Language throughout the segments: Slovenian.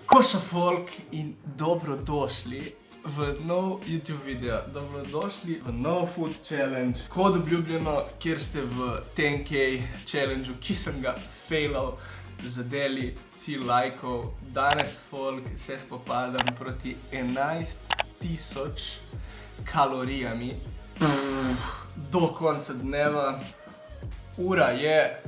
Koša folk in dobrodošli v nov YouTube video. Dobrodošli v nov food challenge. Kot obljubljeno, kjer ste v 10K challengeu, ki sem ga failal, zadeli cilj lajkov. Danes folk se spopadam proti 11.000 kalorijami do konca dneva. Ura je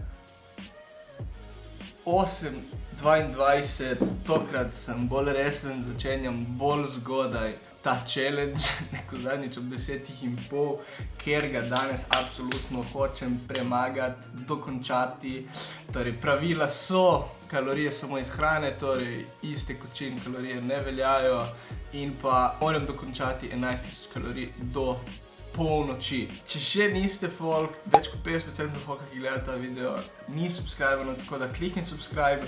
8:22, tokrat sem bolj resen, začenjam bolj zgodaj ta challenge, neko zadnjič ob 10:30, ker ga danes absolutno hočem premagati, dokončati. Torej, pravila so, kalorije samo iz hrane, torej iste količine kalorije ne veljajo in pa moram dokončati 11.000 kalorij do polnoči. Če še niste folk, več kot 50% folka, ki gleda ta video, ni subscribeno, tako da klikni subscribe,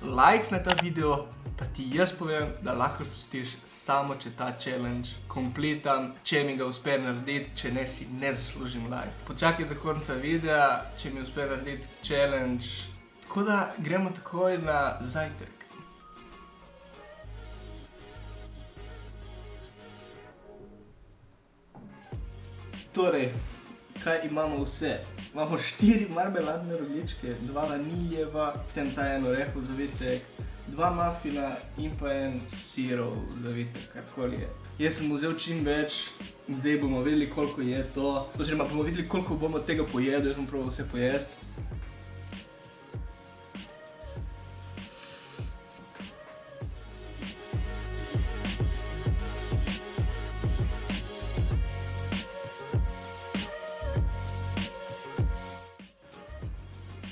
like na ta video, pa ti jaz povem, da lahko spustiš samo, če ta challenge kompletam, če mi ga uspe narediti, če ne si ne zaslužim like. Počakaj do konca videa, če mi uspe narediti challenge, tako da gremo takoj na zajtrk. Torej, kaj imamo vse? Imamo 4 marmeladne rogljičke, 2 vaniljeva, potem ta en orehov zavitek, 2 mafina in pa en sirov zavitek, karkoli je. Jaz sem vzel čim več, zdaj bomo videli, koliko je to, oziroma bomo videli, koliko bomo tega pojedli, jaz bom probal vse pojesti.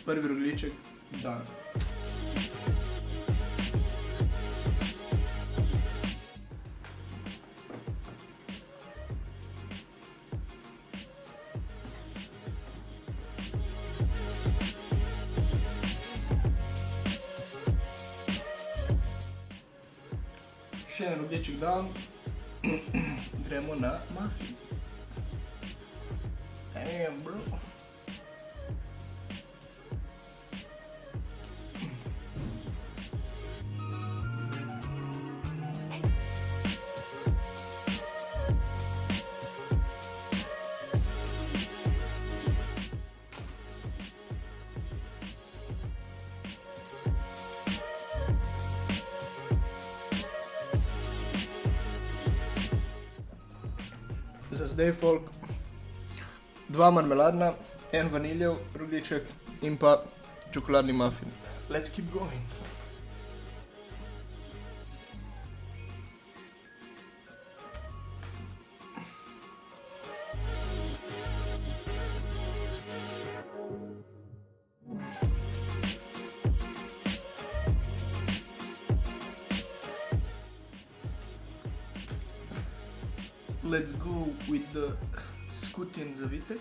Prvi rogljiček, dan. Še en rogljiček dan. Gremo na muffin. Damn, bro. Za zdaj, folk, 2 marmeladna, en vaniljev rogljiček in pa čokoladni muffin. Let's keep going. Let's go with the skutin zavitek.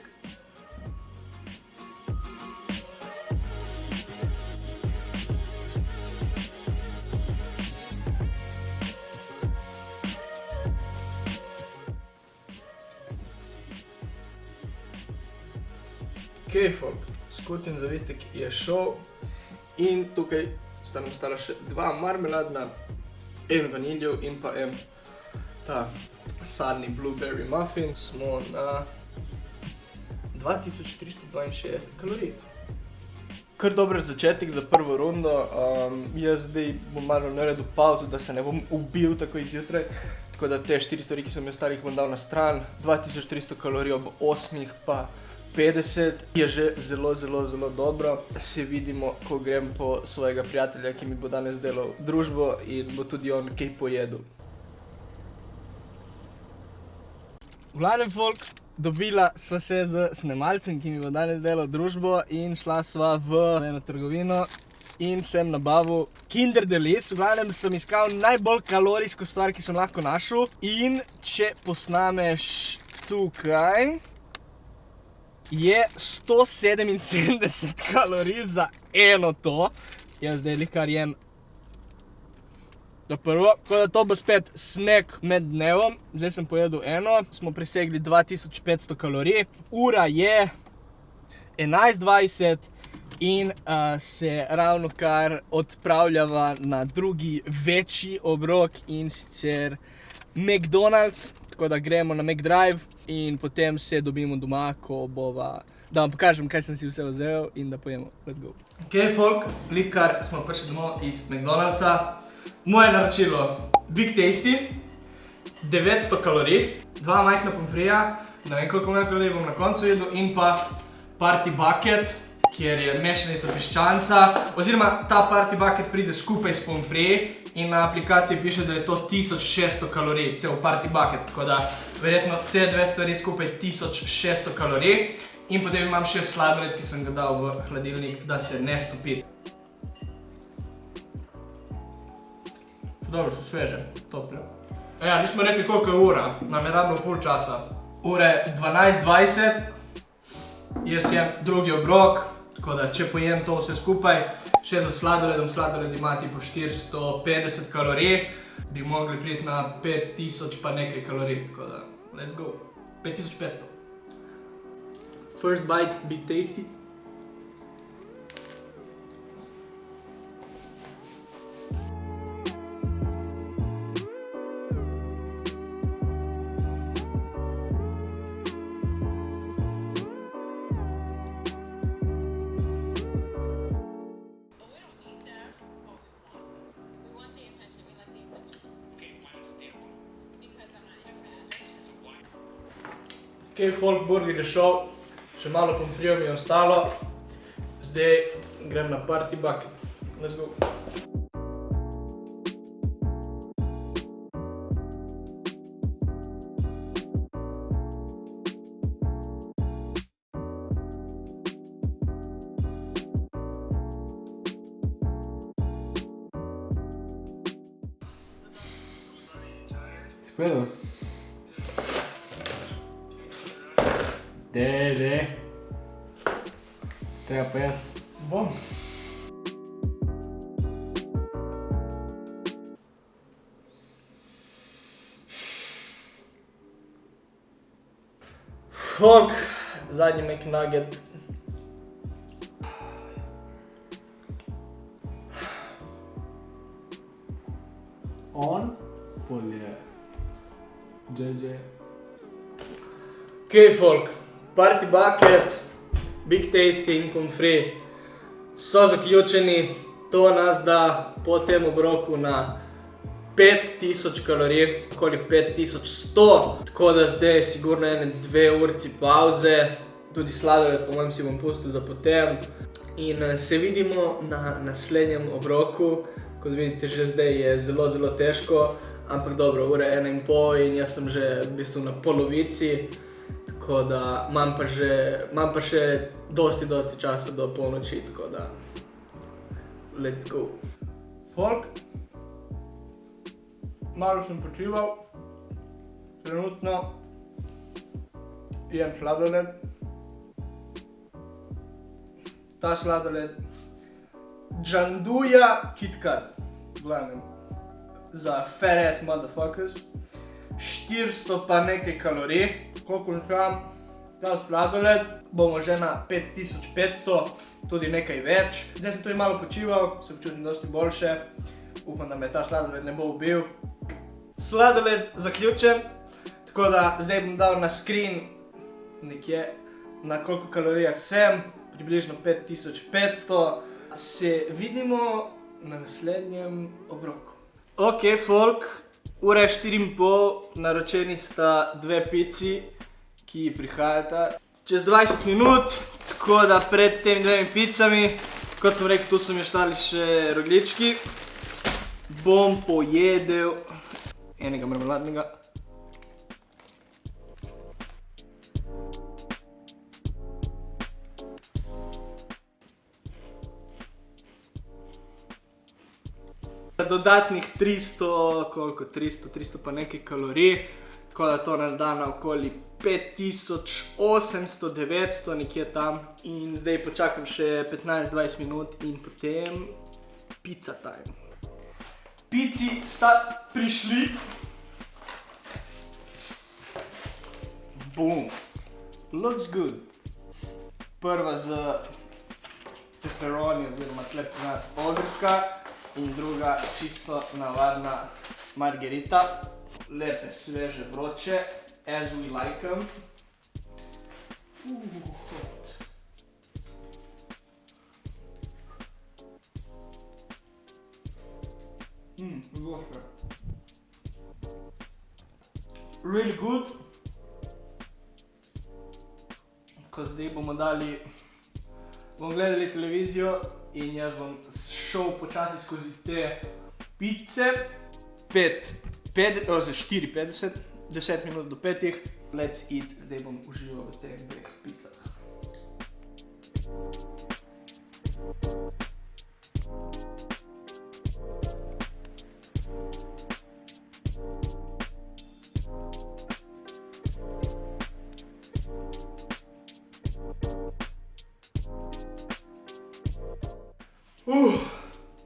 Ok, folk, skutin zavitek je šel in tukaj sta nam ostala še 2 marmeladna, en vaniljev in pa en ta sadni blueberry muffin. Smo na 2362 kalorij. Kar dober začetek za prvo rundo. Jaz zdaj bom malo naredil pauzo, da se ne bom ubil tako izjutraj. Tako da te 4 stvari, ki sem jih ostalih, bom dal na stran. 2300 kalorij ob 8 pa 50 je že zelo, zelo, zelo dobro. Se vidimo, ko grem po svojega prijatelja, ki mi bo danes delal družbo in bo tudi on kaj pojedel. V glavnem, folk, dobila sva se z snemalcem, ki mi bo danes delal družbo, in šla sva v eno trgovino in sem nabavil Kinder Delice. V glavnem sem iskal najbolj kalorijsko stvar, ki sem lahko našel, in če posnameš tukaj, je 177 kalorij za eno to. Jaz zdaj kar jem prvo, tako da to bo spet snack med dnevom. Zdaj sem pojedel eno, smo presegli 2500 kalorij. Ura je 11:20 In se ravno kar odpravljava na drugi večji obrok, in sicer McDonald's, tako da gremo na McDrive in potem se dobimo doma, ko bova, da vam pokažem, kaj sem si vse vzel in da pojemo. Let's go. Ok, folk, kar smo prišli domov iz McDonald'sa. Moje naročilo, Big Tasty, 900 kalorij, 2 majhna pomfrija, ne vem koliko manj kalorij bom na koncu jedel, in pa Party Bucket, kjer je mešanica piščanca, oziroma ta Party Bucket pride skupaj s pomfriji in na aplikaciji piše, da je to 1600 kalorij, cel Party Bucket, tako da verjetno te dve stvari skupaj 1600 kalorij. In potem imam še sladoled, ki sem ga dal v hladilnik, da se ne stopi. Dobro, so sveže, tople. Ja, nismo rekli koliko je ura, nam je rabno ful časa. Ure 12:20, jaz jem drugi obrok, tako da če pojem to vse skupaj, še za sladoledom, sladoled ima tipo 450 kalorij, bi mogli priti na 5000 pa nekaj kalorij, tako da, let's go. 5500. First bite, Big Tasty. Ok, folk, burger je šel, še malo pomfrijev mi je ostalo, zdaj grem na Party Bucket. Let's go. Si povedal? De. Treba pa jaz. Bom. Folk, zadnji McNugget. On, pol je JJ. Ok, folk. Party Bucket, Big Tasty in pomfri so zaključeni. To nas da po tem obroku na 5000 kalorij, okoli 5100. Tako da zdaj je sigurno ene 2 urci pauze. Tudi sladoled po mojem si bom pustil za potem. In se vidimo na naslednjem obroku. Kot vidite, že zdaj je zelo, zelo težko. Ampak dobro, ura je 1:30 in jaz sem že v bistvu na polovici. Tako da imam pa še dosti časa do polnoči, tako da let's go. Folk, malo sem počival, trenutno jem sladoled. Ta sladoled Gianduja KitKat, glavnem, za fair ass motherfuckers. 400 pa nekaj kalorij. Ko končam ta sladoled, bomo že na 5500, tudi nekaj več. Zdaj sem tudi malo počival, se počutim dosti boljše. Upam, da me ta sladoled ne bo ubil. Sladoled zaključen, tako da zdaj bom dal na screen nekje na koliko kalorijah sem, približno 5500. Se vidimo na naslednjem obroku. Ok, folk. Ura je 4:30, naročeni sta 2 pici, ki prihajata čez 20 minut, tako da pred temi 2 picami, kot sem rekel, tu so mi ostali še rogljički, bom pojedel enega marmeladnega. Dodatnih 300 pa nekaj kalorij, tako da to nas da na okoli 5800, 900, nekje tam. In zdaj počakam še 15-20 minut in potem pizza time. Pici sta prišli. Boom. Looks good. Prva z pepperoni oziroma tle pri nas ogrska in druga čisto navadna margarita. Lepe, sveže, vroče, as we like them. Hot. Goshka. Really good. Ko zdaj bomo gledali televizijo in jaz bom šel počasi skozi te pice. 4:50, 10 minut do 5. Let's eat. Zdaj bom užival v teh dveh picah.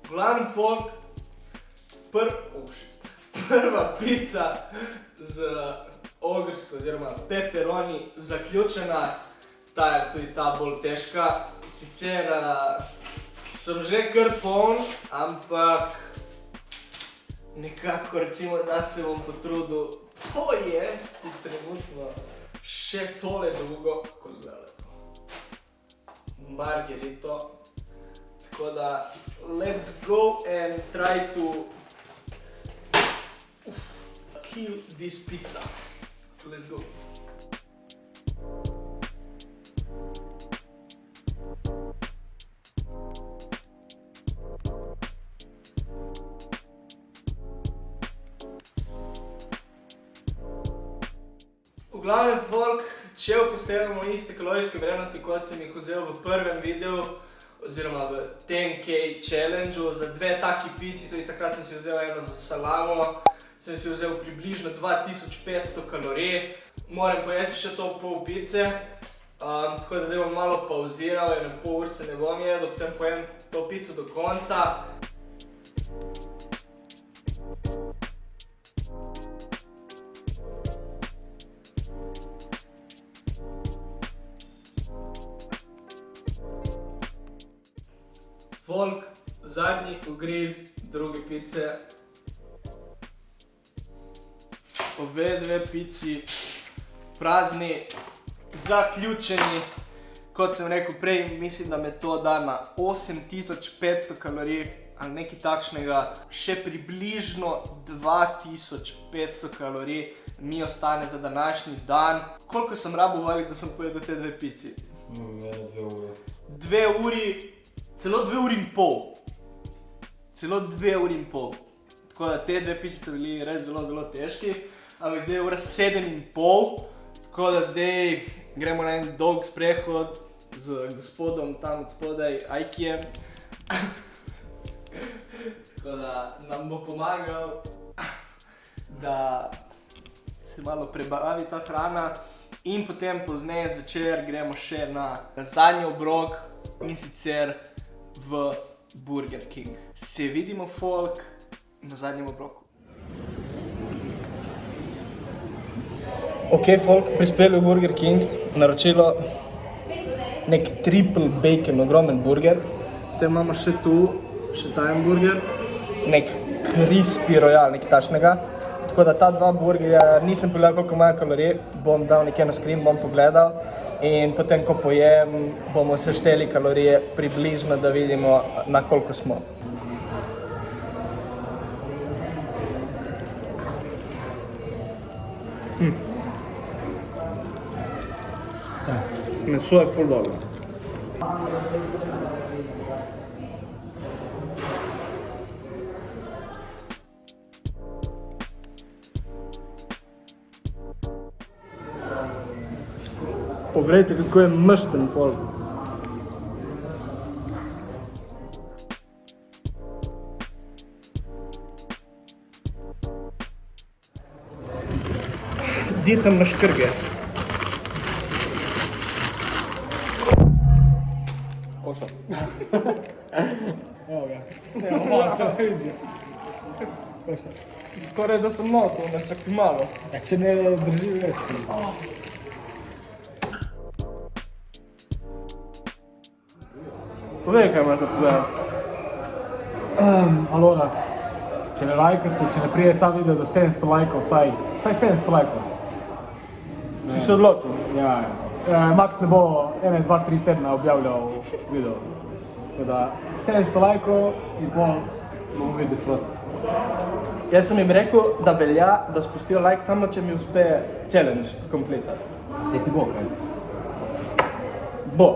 Glavni folk, prva pica z ogrsko oziroma pepperoni zaključena, ta je tudi ta bolj težka. Sicer sem že kar poln, ampak nekako recimo, da se bom potrudil pojesti trenutno še tole drugo, kako zgleda lepo. Margarito. Tako da, let's go and try to kill this pizza. Let's go. V glavnem folk, če upoštevamo iste kalorijske vrednosti, kot sem jih vzel v prvem videu, oziroma v 10K challenge-u, za dve taki pici, tudi takrat sem si vzel eno za salamo, sem si vzel približno 2500 kalorij. Moram pojesti še to pol pice, tako da zdaj bom malo pauziral in pol urce ne bom jedel, potem pojem to pico do konca. Folk, zadnji ugriz druge pice. Obe dve pici prazni, zaključeni. Kot sem rekel prej, mislim, da me to da na 8500 kalorij ali nekaj takšnega. Še približno 2500 kalorij mi ostane za današnji dan. Koliko sem rabil valiti, da sem pojedel te dve pici? 2 ure. 2 uri. Celo 2 uri in pol. Celo 2 uri in pol. Tako da te dve pici sta bili res zelo težki. Ampak zdaj je ura 7:30. Tako da zdaj gremo na en dolg sprehod z gospodom tam od spodaj, Ajkijem. Tako da nam bo pomagal, da se malo prebavi ta hrana. In potem pozneje zvečer gremo še na zadnji obrok in sicer v Burger King. Se vidimo folk na zadnjem obroku. Ok folk, prispeli v Burger King, naročilo nek triple bacon, ogromen burger. Potem imamo še tu, še ta hamburger, nek crispy royal, nekaj takšnega. Tako da ta dva burgerja, nisem pogledal koliko imajo kalorij, bom dal nekje na screen, bom pogledal. In potem, ko pojem, bomo sešteli kalorije približno, da vidimo, na koliko smo. Meso je ful dobro. Poglejte, kako je mršten folk. Diham na škrge. Koša. Evo ga, snemo malo televizijo. Koša. Skoraj da sem motil, da čak malo. Ja, če ne drži več. Povej, kaj imaš za povedati. Allora, če ne lajkaste, če ne prije ta video do 700 lajkov, vsaj 700 lajkov. Si se odločil? Ja. Max ne bo 1, 2, 3 tedna objavljal video. Tako da 700 lajkov in pol bomo videli sproti. Jaz sem jim rekel, da velja, da spustijo like samo, če mi uspe challenge kompletati. Sej ti bo, kaj? Bo.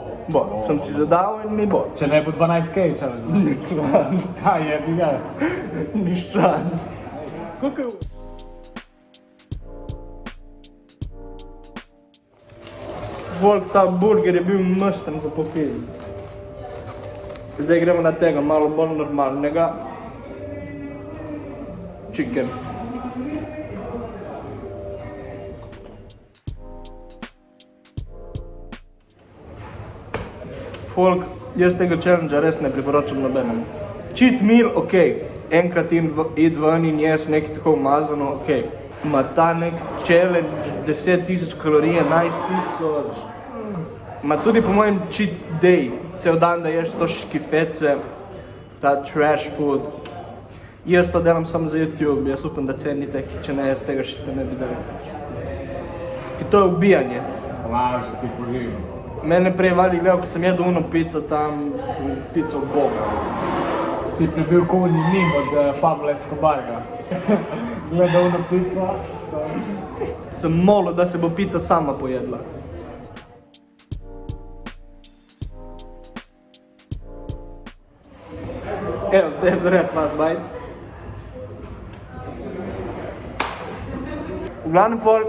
Sem si zadal in mi bo. Če ne bo 12K challenge. Niščan. Kaj je, bi ga? Niščan. Koliko je? Volk, ta burger je bil mršten za pofilm. Zdaj gremo na tega malo bolj normalnega. Chicken. Folk, jaz tega challengea res ne priporočam nobenemu. Cheat meal, okej. Enkrat id ven in jaz nekaj tako umazano, okej. Ma ta nek challenge 10.000 kalorij, 11.000. Ma tudi po mojem cheat day. Cel dan da ješ to škifece, ta trash food. Jaz to delam samo za YouTube, jaz upam, da cenite, če ne, jaz tega še ne bi delal. Ki to je ubijanje. Laže ti poživim. Mene prej vali gledal, ko sem jedel ono pico tam, sem pico boga. Ti bi bil kovni mim od Pabla Escobarga. Gledal ono pico. Sem molil, da se bo pica sama pojedla. Evo, zdaj je zares vas bajt. V glavnem folk,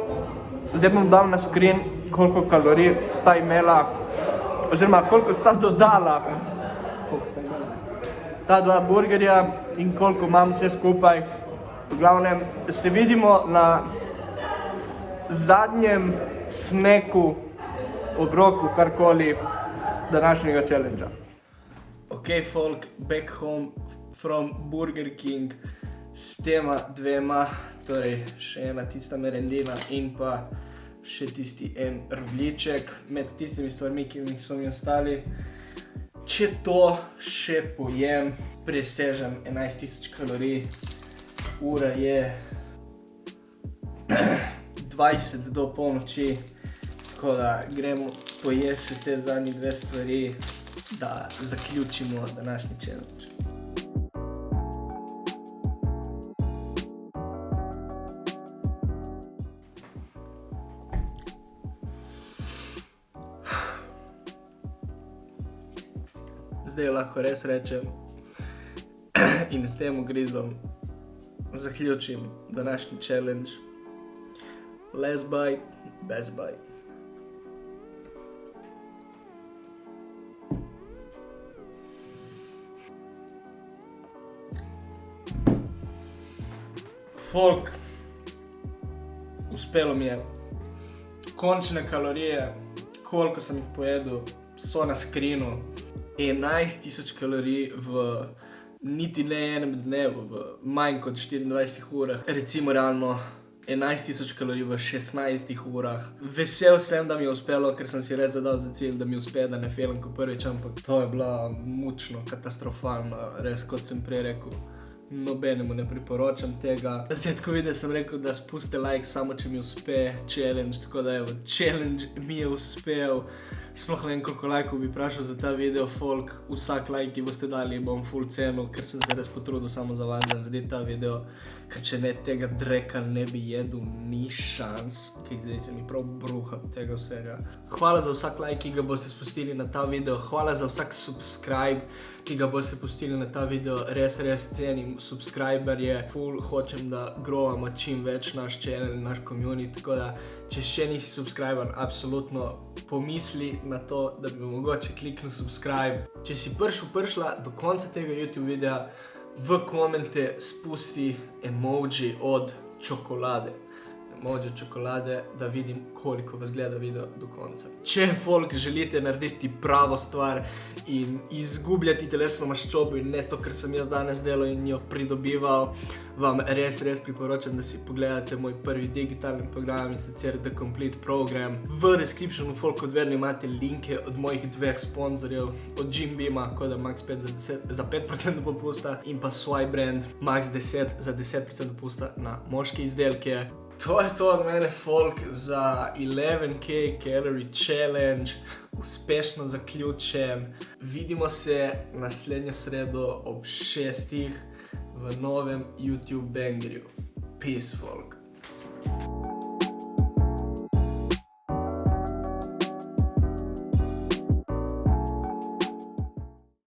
zdaj bom dal na screen, koliko kalorij sta imela, oziroma koliko sta dodala ta dva burgerja in koliko imam vse skupaj. V glavnem, se vidimo na zadnjem sneku, obroku, karkoli današnjega challengea. Ok, folk, back home from Burger King s tema dvema, torej še ena tista merendina in pa še tisti en rogljiček med tistimi stvarmi, ki so mi ostali. Če to še pojem, presežem 11.000 kalorij. Ura je 20 do polnoči, tako da gremo pojesti te zadnji dve stvari, da zaključimo današnji challenge. Zdaj lahko res rečem in s tem ugrizom zaključim današnji challenge. Less bite, best bite. Folk, uspelo mi je. Končne kalorije, koliko sem jih pojedel, so na screenu. 11.000 kalorij v niti ne enem dnevu, v manj kot 24 urah. Recimo realno 11.000 kalorij v 16 urah. Vesel sem, da mi je uspelo, ker sem si res zadal za cilj, da mi uspe, da ne failam kot prvič, ampak to je bila mučno, katastrofalna, res kot sem prej rekel. Nobenemu ne priporočam tega. Na začetku videa sem rekel, da spustite like samo, če mi uspe challenge, tako da evo, challenge mi je uspel. Sploh ne vem, koliko lajkov bi vprašal za ta video, folk. Vsak like, ki boste dali, bom full cenil, ker sem se res potrudil samo za vas, da naredim ta video. Ker če ne tega dreka ne bi jedel, ni šans, ki zdaj se mi prav bruha tega vsega. Hvala za vsak like, ki ga boste spustili na ta video. Hvala za vsak subscribe, ki ga boste pustili na ta video. Res cenim subscriberje. Full hočem, da growamo čim več naš channel, naš community, tako da če še nisi subscriber, absolutno pomisli na to, da bi mogoče kliknil subscribe. Če si prišla do konca tega YouTube videa, v komente spusti emoji od čokolade. Mojo čokolade, da vidim, koliko vas gleda video do konca. Če folk želite narediti pravo stvar in izgubljati telesno maščobo in ne to, kar sem jaz danes delal in jo pridobival, vam res priporočam, da si pogledate moj prvi digitalni program, in sicer The Complete Program. V descriptionu folk odverno imate linke od mojih 2 sponzorjev, od Jim Beama, koda Max5 za 5% popusta in pa Swipe Brand Max10 za 10% popusta na moške izdelke. To je to od mene, folk, za 11K Calorie Challenge. Uspešno zaključen. Vidimo se naslednjo sredo ob 6. v novem YouTube bangerju. Peace, folk.